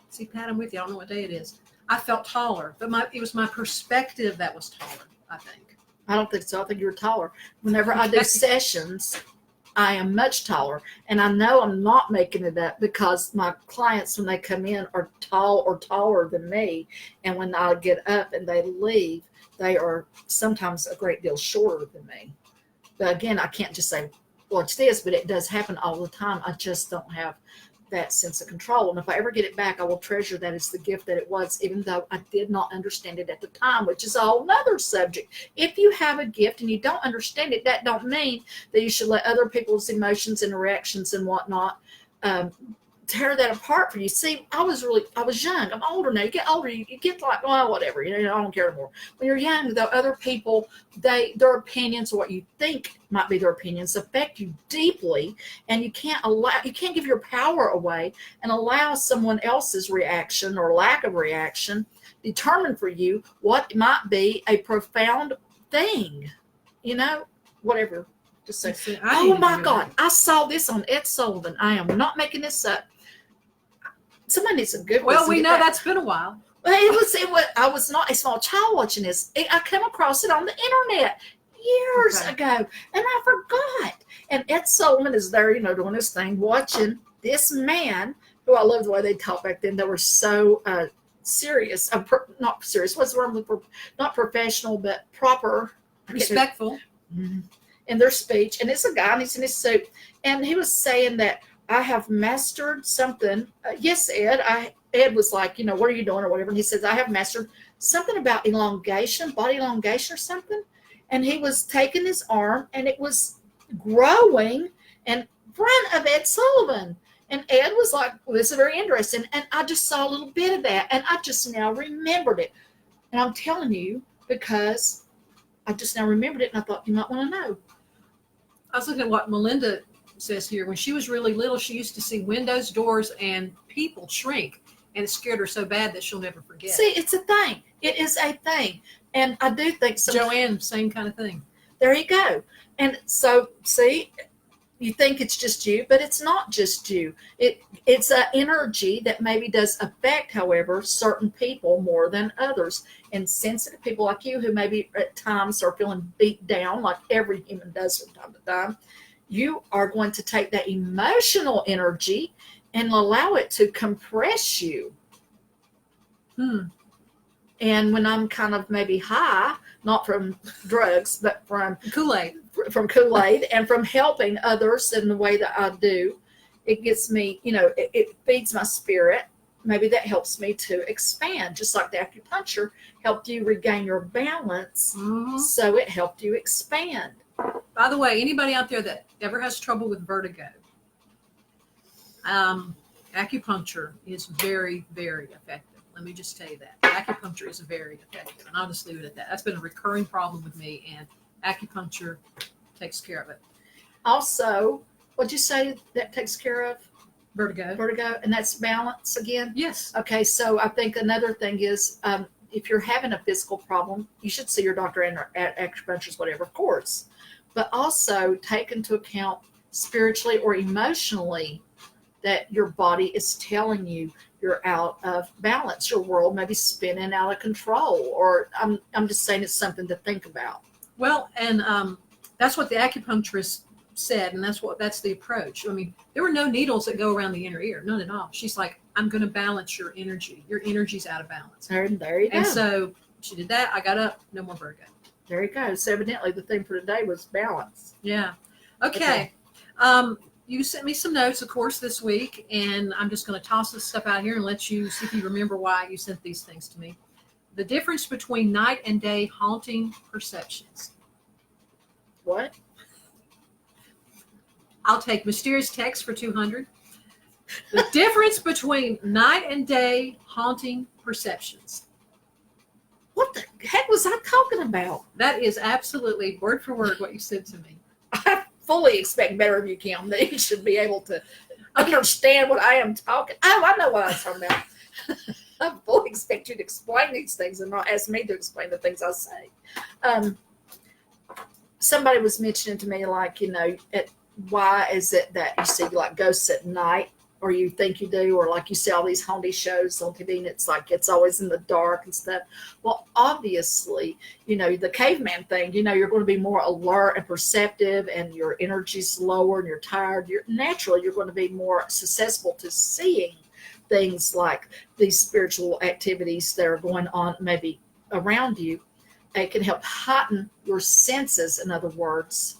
see, Pat, I'm with you. I don't know what day it is. I felt taller, but it was my perspective that was taller, I think. I don't think so. I think you were taller. Whenever I do sessions, I am much taller. And I know I'm not making it up because my clients, when they come in, are tall or taller than me. And when I get up and they leave, they are sometimes a great deal shorter than me. But again, I can't just say, well, it's this, but it does happen all the time. I just don't have that sense of control. And if I ever get it back, I will treasure that as the gift that it was, even though I did not understand it at the time, which is a whole nother subject. If you have a gift and you don't understand it, that don't mean that you should let other people's emotions and reactions and whatnot tear that apart for you. See, I was young. I'm older now. You get older, you get like, well, whatever, I don't care anymore. When you're young, though, other people, their opinions or what you think might be their opinions affect you deeply, and you can't give your power away and allow someone else's reaction or lack of reaction determine for you what might be a profound thing, whatever. Just say, oh my God, I saw this on Ed Sullivan. I am not making this up. Somebody needs some good. Well, we know that's been a while. Well, I was not a small child watching this. I came across it on the internet years ago, and I forgot. And Ed Sullivan is there, doing his thing, watching this man who I love the way they talked back then. They were so serious, not serious. What's the word for? Not professional, but proper, respectful in their speech. And it's a guy, and he's in his suit, and he was saying that I have mastered something. Yes, Ed. Ed was like, what are you doing or whatever? And he says, I have mastered something about elongation, body elongation or something. And he was taking his arm, and it was growing in front of Ed Sullivan. And Ed was like, well, this is very interesting. And I just saw a little bit of that, and I just now remembered it. And I'm telling you, because I just now remembered it, and I thought you might want to know. I was looking at what Melinda says here. When she was really little, she used to see windows, doors, and people shrink, and it scared her so bad that she'll never forget. See, it's a thing. It is a thing. And I do think Joanne, same kind of thing. There you go. And so, see, you think it's just you, but it's not just you. It's an energy that maybe does affect, however, certain people more than others. And sensitive people like you, who maybe at times are feeling beat down, like every human does from time to time, you are going to take that emotional energy and allow it to compress you. And when I'm kind of maybe high, not from drugs, but from Kool-Aid, and from helping others in the way that I do, it gets me, it feeds my spirit. Maybe that helps me to expand, just like the acupuncture helped you regain your balance. So it helped you expand. By the way, anybody out there that ever has trouble with vertigo, acupuncture is very, very effective. Let me just tell you that. Acupuncture is very effective, and I'll just leave it at that. That's been a recurring problem with me, and acupuncture takes care of it. Also, what'd you say that takes care of? Vertigo. And that's balance again? Yes. Okay, so I think another thing is if you're having a physical problem, you should see your doctor and acupuncturist, whatever, of course. but also take into account spiritually or emotionally that your body is telling you you're out of balance. Your world may be spinning out of control, or I'm just saying it's something to think about. Well, and that's what the acupuncturist said, and that's the approach. I mean, there were no needles that go around the inner ear, none at all. She's like, I'm going to balance your energy. Your energy's out of balance. There you go. And so she did that. I got up, no more vertigo. There you go. So evidently the thing for today was balance. Yeah. Okay. You sent me some notes, of course, this week, and I'm just going to toss this stuff out here and let you see if you remember why you sent these things to me. The difference between night and day haunting perceptions. What? I'll take mysterious text for 200. The difference between night and day haunting perceptions. What the heck was I talking about? That is absolutely word for word what you said to me. I fully expect better of you, Kim. That you should be able to understand what I am talking. Oh, I know what I was talking about. I fully expect you to explain these things and not ask me to explain the things I say. Somebody was mentioning to me, like, why is it that you see like ghosts at night, or you think you do, or like you see all these haunted shows on TV and it's like it's always in the dark and stuff. Well, obviously, the caveman thing, you're going to be more alert and perceptive, and your energy's lower and you're tired. You're going to be more susceptible to seeing things like these spiritual activities that are going on maybe around you. It can help heighten your senses, in other words,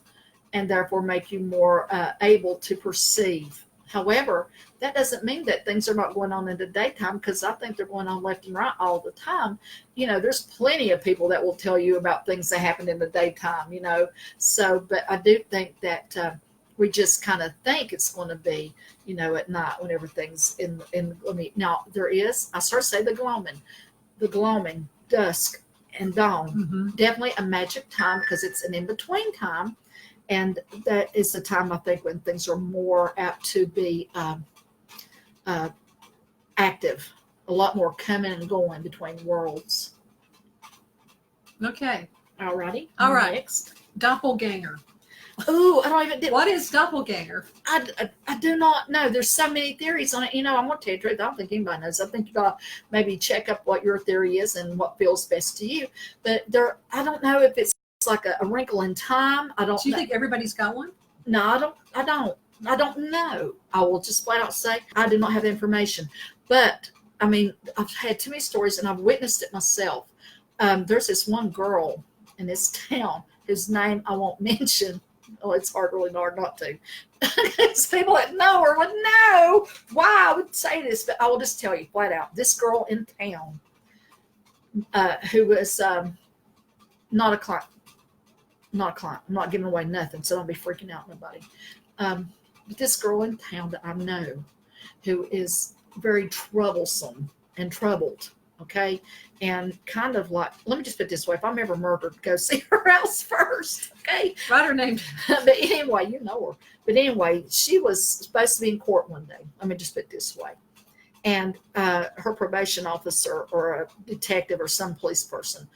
and therefore make you more able to perceive. However, that doesn't mean that things are not going on in the daytime, because I think they're going on left and right all the time. There's plenty of people that will tell you about things that happened in the daytime, So, but I do think that we just kind of think it's going to be, at night when everything's in. Now, there is, I start to say the gloaming, dusk and dawn, definitely a magic time, because it's an in-between time. And that is the time, I think, when things are more apt to be active, a lot more coming and going between worlds. Okay. All righty. All right. Next. Doppelganger. Oh, I don't even. What is doppelganger? I do not know. There's so many theories on it. I'm going to tell you the truth. I don't think anybody knows. I think you got to maybe check up what your theory is and what feels best to you. But I don't know if it's like a wrinkle in time. I don't. Do you think everybody's got one? No, I don't know. I will just flat out say I do not have the information. But I mean, I've had too many stories and I've witnessed it myself. There's this one girl in this town whose name I won't mention. Oh, it's really hard not to. Because people that know her would know why I would say this, but I will just tell you flat out. This girl in town who was not a client. I'm not giving away nothing, so don't be freaking out, nobody. But this girl in town that I know, who is very troublesome and troubled, okay? And kind of like, let me just put it this way, if I'm ever murdered, go see her house first, okay? Write her name. But anyway, you know her. But anyway, she was supposed to be in court one day. Let me just put it this way. And her probation officer or a detective or some police person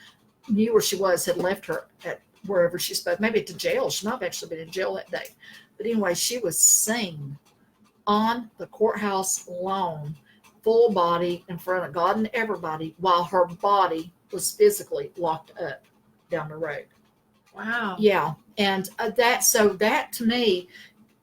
knew where she was, had left her at wherever she's supposed, maybe to jail. She might have actually been in jail that day. But anyway, she was seen on the courthouse lawn, full body in front of God and everybody, while her body was physically locked up down the road. Wow. Yeah. And that to me,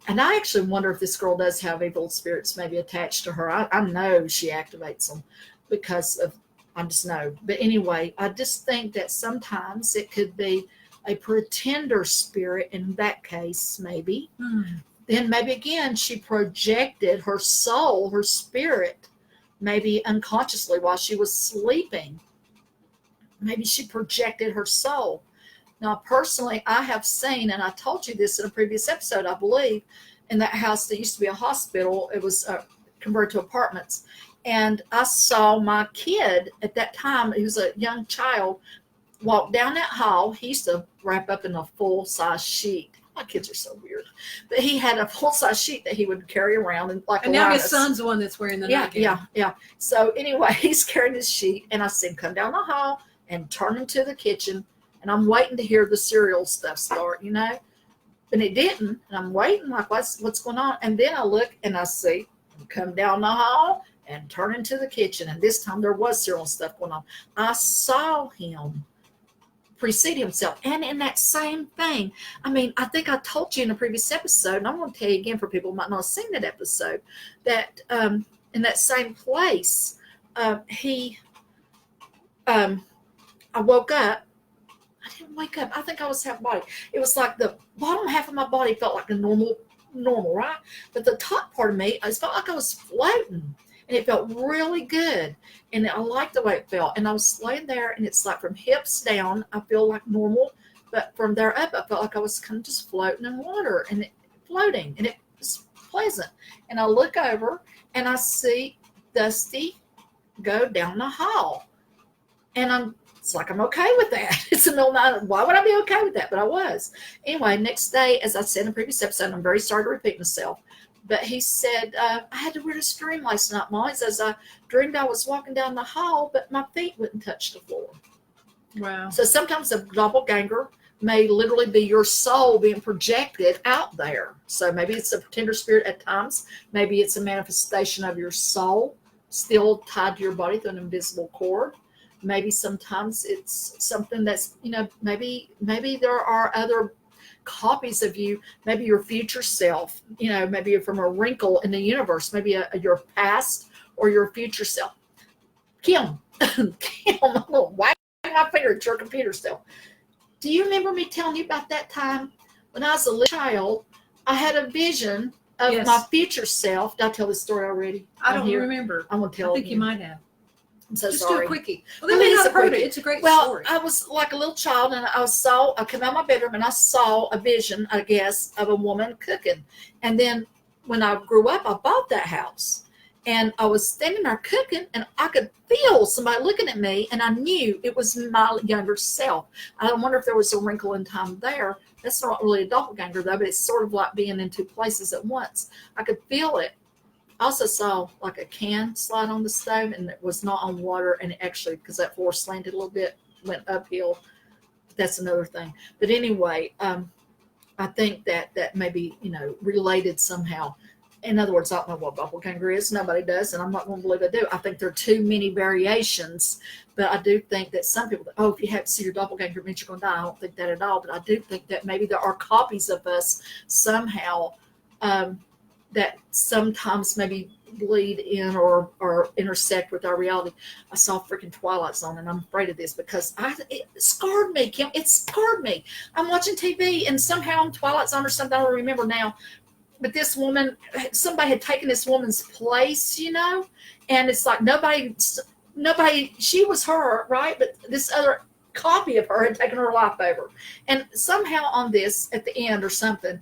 and I actually wonder if this girl does have evil spirits maybe attached to her. I know she activates them because of, I just know. But anyway, I just think that sometimes it could be a pretender spirit in that case, maybe. Then maybe again, she projected her soul, her spirit, maybe unconsciously while she was sleeping. Maybe she projected her soul. Now, personally, I have seen, and I told you this in a previous episode, I believe, in that house that used to be a hospital. It was converted to apartments. And I saw my kid at that time, he was a young child, walk down that hall. He used to wrap up in a full-size sheet. My kids are so weird. But he had a full-size sheet that he would carry around. And now his son's the one that's wearing the nightgown. Yeah. So anyway, he's carrying his sheet, and I see him come down the hall and turn into the kitchen, and I'm waiting to hear the cereal stuff start, and it didn't. And I'm waiting, like, what's going on? And then I look and I see him come down the hall and turn into the kitchen. And this time there was serial stuff going on. I saw him precede himself. And in that same thing, I mean, I think I told you in a previous episode, and I'm going to tell you again for people who might not have seen that episode, that in that same place, I woke up. I didn't wake up. I think I was half body. It was like the bottom half of my body felt like a normal, right? But the top part of me, it felt like I was floating. And it felt really good. And I liked the way it felt. And I was laying there, and it's like from hips down, I feel like normal. But from there up, I felt like I was kind of just floating in water and floating. And it was pleasant. And I look over, and I see Dusty go down the hall. And it's like, I'm okay with that. It's the middle of the night. Why would I be okay with that? But I was. Anyway, next day, as I said in the previous episode, I'm very sorry to repeat myself. But he said, I had the weirdest dream last night, Molly. He says, I dreamed I was walking down the hall, but my feet wouldn't touch the floor. Wow. So sometimes a doppelganger may literally be your soul being projected out there. So maybe it's a pretender spirit at times. Maybe it's a manifestation of your soul still tied to your body through an invisible cord. Maybe sometimes it's something that's, maybe there are other copies of you, maybe your future self, maybe you're from a wrinkle in the universe, maybe your past or your future self. Kim, I'm going to whack my finger at your computer still. Do you remember me telling you about that time when I was a little child? I had a vision of my future self. Did I tell this story already? I don't remember. I'm going to tell I think you might have. I'm so Just sorry. do a quickie. Well, they may not have heard it. It's a great story. I was like a little child, and I came out of my bedroom, and I saw a vision, I guess, of a woman cooking. And then when I grew up, I bought that house. And I was standing there cooking, and I could feel somebody looking at me, and I knew it was my younger self. I wonder if there was a wrinkle in time there. That's not really a doppelganger, though, but it's sort of like being in two places at once. I could feel it. I also saw like a can slide on the stove, and it was not on water, and it actually, because that floor slanted a little bit, went uphill. That's another thing. But anyway, I think that may be, related somehow. In other words, I don't know what doppelganger is. Nobody does, and I'm not going to believe I do. I think there are too many variations, but I do think that some people, if you have to see your doppelganger, it means you're going to die. I don't think that at all, but I do think that maybe there are copies of us somehow that sometimes maybe bleed in or intersect with our reality. I saw freaking Twilight Zone, and I'm afraid of this because it scarred me, Kim. It scarred me. I'm watching TV, and somehow in Twilight Zone or something, I don't remember now, but this woman, somebody had taken this woman's place, and it's like nobody, she was her, right? But this other copy of her had taken her life over. And somehow on this, at the end or something,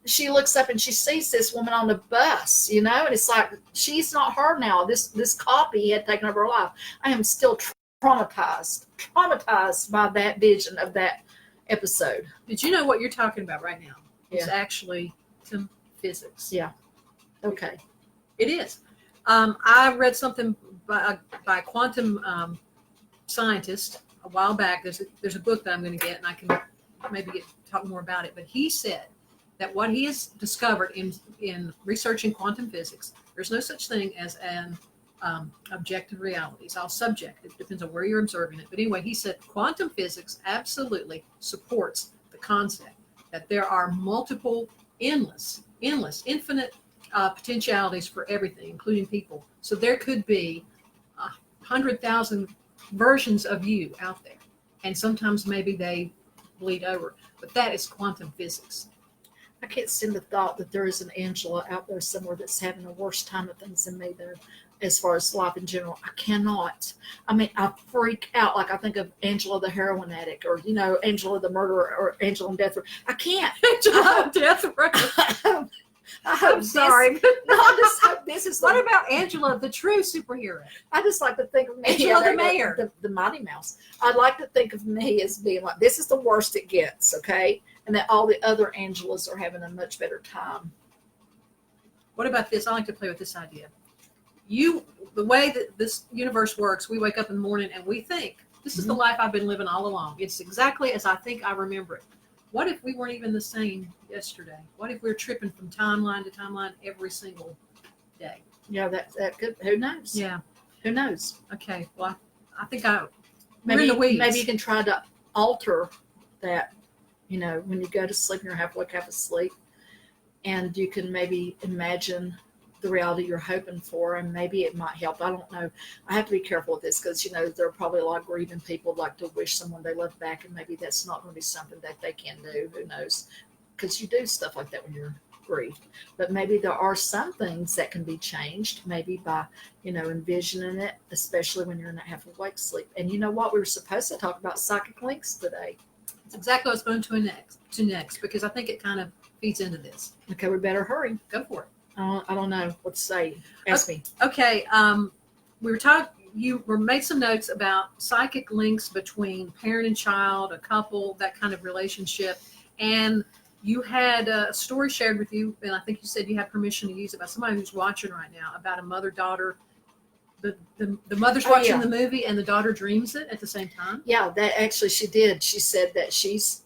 she looks up and she sees this woman on the bus, and it's like, she's not her now. This copy had taken over her life. I am still traumatized by that vision of that episode. Did you know what you're talking about right now? It's Yeah. actually some physics. Yeah. Okay. It is. I read something by a quantum scientist a while back. There's a book that I'm going to get, and I can maybe talk more about it. But he said that what he has discovered in researching quantum physics, there's no such thing as an objective reality. It's all subjective. It depends on where you're observing it. But anyway, he said quantum physics absolutely supports the concept that there are multiple, infinite potentialities for everything, including people. So there could be 100,000 versions of you out there. And sometimes maybe they bleed over. But that is quantum physics. I can't stand the thought that there is an Angela out there somewhere that's having a worse time of things than me there, as far as life in general. I cannot. I mean, I freak out. Like I think of Angela the heroin addict, or Angela the murderer, or Angela on death row. I can't. Angela on death row. I'm sorry. I just hope this is. What about Angela, the true superhero? I just like to think of me. Angela the mayor. The Mighty Mouse. I'd like to think of me as being like, this is the worst it gets, okay? And that all the other Angelas are having a much better time. What about this? I like to play with this idea. The way that this universe works, we wake up in the morning and we think, this is the life I've been living all along. It's exactly as I think I remember it. What if we weren't even the same yesterday? What if we're tripping from timeline to timeline every single day? Yeah, that could. Who knows? Yeah. Who knows? Okay. Well, I think Maybe we're in the weeds. maybe you can try to alter that. You know, when you go to sleep, and you're half awake, half asleep, and you can maybe imagine the reality you're hoping for, and maybe it might help. I don't know. I have to be careful with this because, you know, there are probably a lot of grieving people who'd like to wish someone they love back, and maybe that's not going to be something that they can do. Who knows? Because you do stuff like that when you're grieved. But maybe there are some things that can be changed, maybe by, you know, envisioning it, especially when you're in that half awake sleep. And you know what? We were supposed to talk about psychic links today. It's exactly what I was going to next because I think it kind of feeds into this. Okay, we better hurry. Go for it. I don't know what to say. Ask me. Okay. We were talking. You made some notes about psychic links between parent and child, a couple, that kind of relationship, and you had a story shared with you, and I think you said you have permission to use it by somebody who's watching right now about a mother-daughter. The mother's watching the movie and the daughter dreams it at the same time. Yeah, that actually she did. She said that she's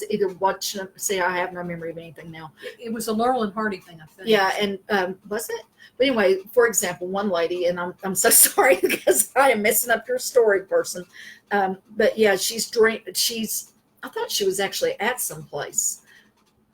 either watching. See, I have no memory of anything now. It was a Laurel and Hardy thing, I think. Yeah, and was it? But anyway, for example, one lady, and I'm so sorry because I am messing up your story, person. But yeah, I thought she was actually at some place.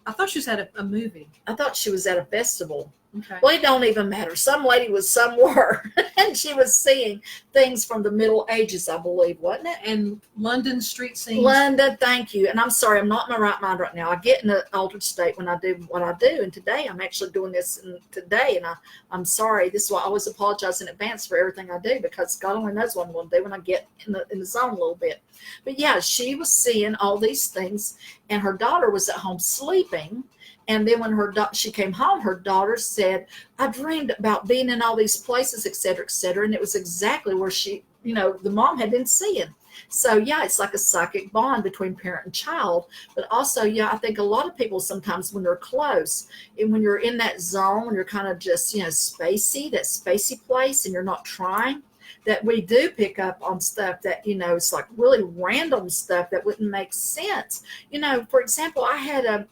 I thought she was at a movie. I thought she was at a festival. Okay. Well, it don't even matter. Some lady was somewhere, and she was seeing things from the Middle Ages, I believe, wasn't it? And London street scenes. London, thank you. And I'm sorry, I'm not in my right mind right now. I get in an altered state when I do what I do. And today, I'm actually doing this today. And I'm sorry. This is why I always apologize in advance for everything I do, because God only knows what I'm going to do when I get in the zone a little bit. But yeah, she was seeing all these things, and her daughter was at home sleeping. And then when she came home, her daughter said, I dreamed about being in all these places, et cetera, et cetera. And it was exactly where she, you know, the mom had been seeing. So, yeah, it's like a psychic bond between parent and child. But also, yeah, I think a lot of people sometimes when they're close, and when you're in that zone, when you're kind of just, you know, that spacey place, and you're not trying, that we do pick up on stuff that, you know, it's like really random stuff that wouldn't make sense. You know, for example, I had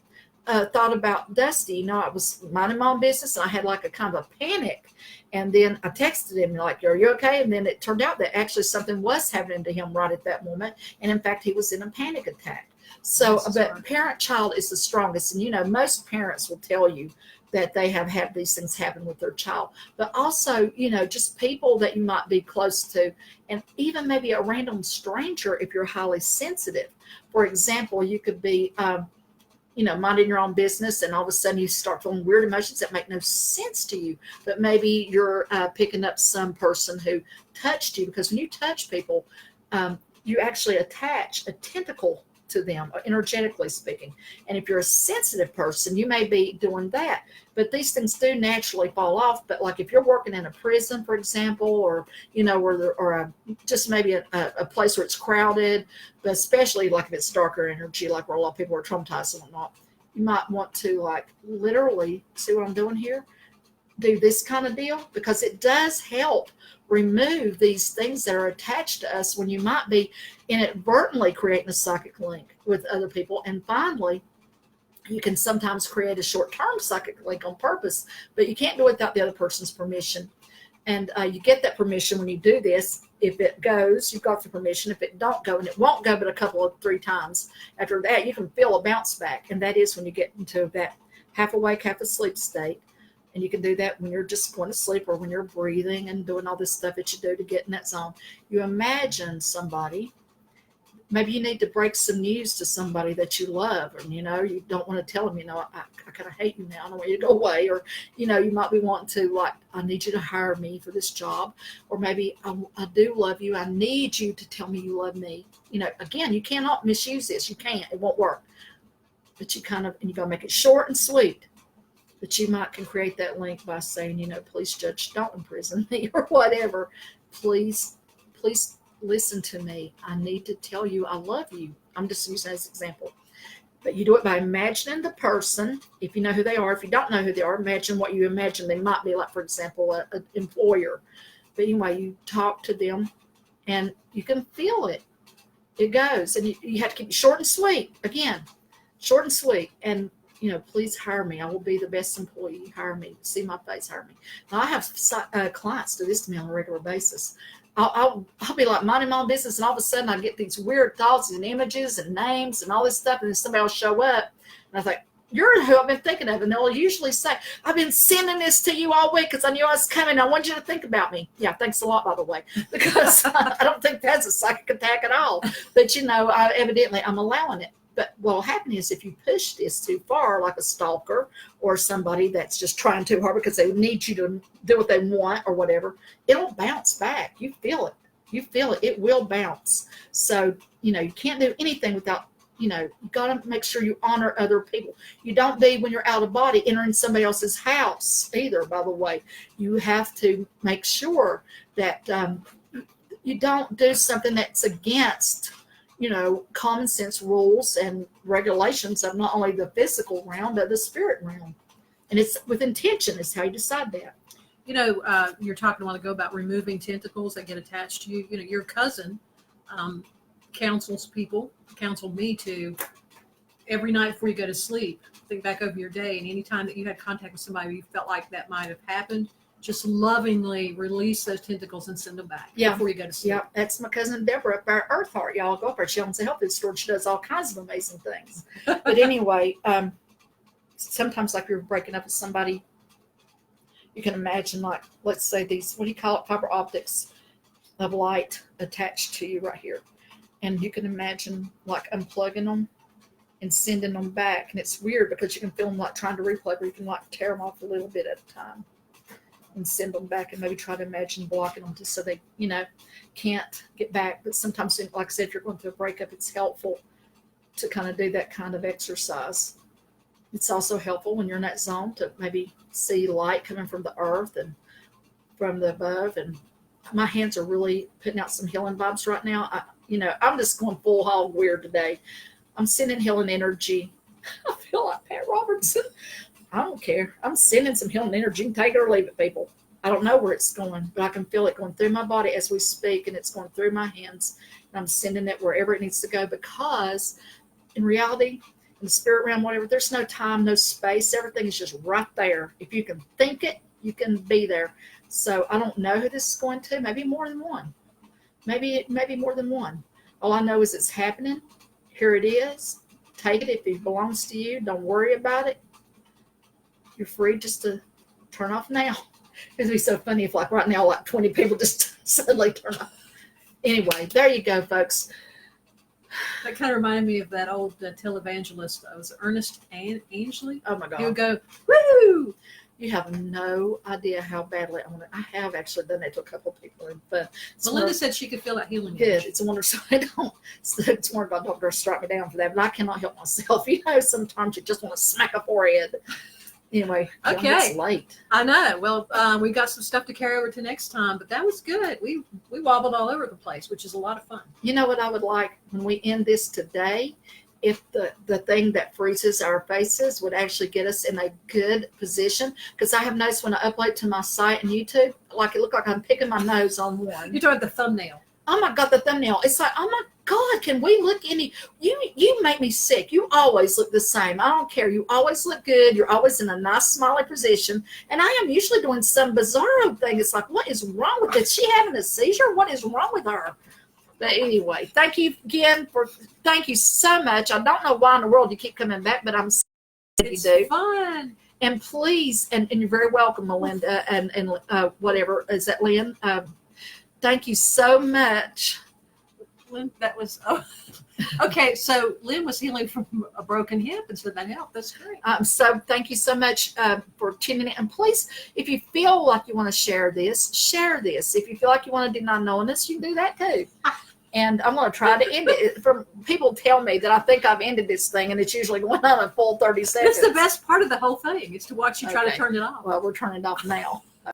thought about Dusty. You know, I was minding my own business, and I had like a kind of a panic. And then I texted him like, are you okay? And then it turned out that actually something was happening to him right at that moment. And in fact, he was in a panic attack. So, but parent-child is the strongest. And, you know, most parents will tell you that they have had these things happen with their child. But also, you know, just people that you might be close to, and even maybe a random stranger if you're highly sensitive. For example, you could be you know, minding your own business, and all of a sudden you start feeling weird emotions that make no sense to you. But maybe you're picking up some person who touched you, because when you touch people, you actually attach a tentacle to them, energetically speaking. And if you're a sensitive person, you may be doing that. But these things do naturally fall off. But like if you're working in a prison, for example, or, you know, or just maybe a place where it's crowded, but especially like if it's darker energy, like where a lot of people are traumatized and whatnot, you might want to like literally, see what I'm doing here? Do this kind of deal, because it does help remove these things that are attached to us when you might be inadvertently creating a psychic link with other people. And finally, you can sometimes create a short-term psychic link on purpose, but you can't do it without the other person's permission. And you get that permission when you do this. If it goes, you've got the permission. If it don't go, and it won't go but 3 times, after that, you can feel a bounce back. And that is when you get into that half awake, half asleep state. And you can do that when you're just going to sleep, or when you're breathing and doing all this stuff that you do to get in that zone. You imagine somebody. Maybe you need to break some news to somebody that you love, and, you know, you don't want to tell them, you know, I kind of hate you now. I don't want you to go away. Or, you know, you might be wanting to, like, I need you to hire me for this job. Or maybe I do love you. I need you to tell me you love me. You know, again, you cannot misuse this. You can't. It won't work. But you kind of, and you got to make it short and sweet. But you can create that link by saying, you know, please, Judge, don't imprison me, or whatever. Please listen to me. I need to tell you I love you. I'm just using this example. But you do it by imagining the person, if you know who they are. If you don't know who they are, imagine what you imagine they might be, like, for example, an employer. But anyway, you talk to them, and you can feel it. It goes, and you have to keep it short and sweet. Again, short and sweet. And please hire me. I will be the best employee. Hire me. See my face. Hire me. Now I have clients do this to me on a regular basis. I'll be like minding my own business, and all of a sudden I get these weird thoughts and images and names and all this stuff, and then somebody will show up, and I think, you're who I've been thinking of. And they'll usually say, I've been sending this to you all week because I knew I was coming. I want you to think about me. Yeah, thanks a lot, by the way, because I don't think that's a psychic attack at all. But, I'm allowing it. But what will happen is if you push this too far, like a stalker or somebody that's just trying too hard because they need you to do what they want or whatever, it'll bounce back. You feel it. You feel it. It will bounce. So, you can't do anything without, you got to make sure you honor other people. You don't be, when you're out of body, entering somebody else's house either, by the way. You have to make sure that you don't do something that's against, common sense rules and regulations of not only the physical realm, but the spirit realm. And it's with intention is how you decide that. You're talking a while ago about removing tentacles that get attached to you. Your cousin counsel me to, every night before you go to sleep, think back over your day, and anytime that you had contact with somebody you felt like that might have happened, just lovingly release those tentacles and send them back before you go to sleep. Yeah, that's my cousin Deborah up our Earth Heart. Y'all go up there. She owns a health food store. She does all kinds of amazing things. But anyway, sometimes like you're breaking up with somebody, you can imagine, like, let's say these, what do you call it, fiber optics of light attached to you right here. And you can imagine like unplugging them and sending them back. And it's weird because you can feel them like trying to replug, or you can like tear them off a little bit at a time and send them back, and maybe try to imagine blocking them just so they, can't get back. But sometimes, like I said, if you're going through a breakup, it's helpful to kind of do that kind of exercise. It's also helpful when you're in that zone to maybe see light coming from the earth and from the above. And my hands are really putting out some healing vibes right now. I'm just going full hog weird today. I'm sending healing energy. I feel like Pat Robertson. I don't care. I'm sending some healing energy. Take it or leave it, people. I don't know where it's going, but I can feel it going through my body as we speak, and it's going through my hands. And I'm sending it wherever it needs to go, because in reality, in the spirit realm, whatever, there's no time, no space. Everything is just right there. If you can think it, you can be there. So I don't know who this is going to. Maybe more than one. Maybe more than one. All I know is it's happening. Here it is. Take it if it belongs to you. Don't worry about it. You're free just to turn off now. It'd be so funny if, like, right now, like 20 people just suddenly turn off. Anyway, there you go, folks. That kind of reminded me of that old televangelist. Was Ernest Angley? Oh, my God. He would go, woo! You have no idea how badly I want it. I have actually done that to a couple of people. But Melinda said she could feel that healing. Good. It's a wonder. So I don't. It's more about doctor strike me down for that. But I cannot help myself. Sometimes you just want to smack a forehead. Anyway, okay. It's late. I know. Well, we got some stuff to carry over to next time, but that was good. We wobbled all over the place, which is a lot of fun. You know what I would like when we end this today? If the thing that freezes our faces would actually get us in a good position. Because I have noticed when I upload to my site and YouTube, like it looked like I'm picking my nose on one. You're talking about the thumbnail. Oh my God, the thumbnail. It's like, oh my God, can we look any, you make me sick. You always look the same. I don't care. You always look good. You're always in a nice smiley position. And I am usually doing some bizarro thing. It's like, what is wrong with this? Is she having a seizure? What is wrong with her? But anyway, thank you again thank you so much. I don't know why in the world you keep coming back, but I'm glad you do. Fun. And please, and you're very welcome, Melinda, and whatever, is that Lynn? Thank you so much. Lynn, that was, okay, so Lynn was healing from a broken hip, and so that helped. That's great. So thank you so much for tuning in. And please, if you feel like you want to share this, share this. If you feel like you want to deny knowing this, you can do that too. And I'm going to try to end it. From people tell me that I think I've ended this thing, and it's usually going on a full 30 seconds. That's the best part of the whole thing, is to watch you try to turn it off. Well, we're turning it off now.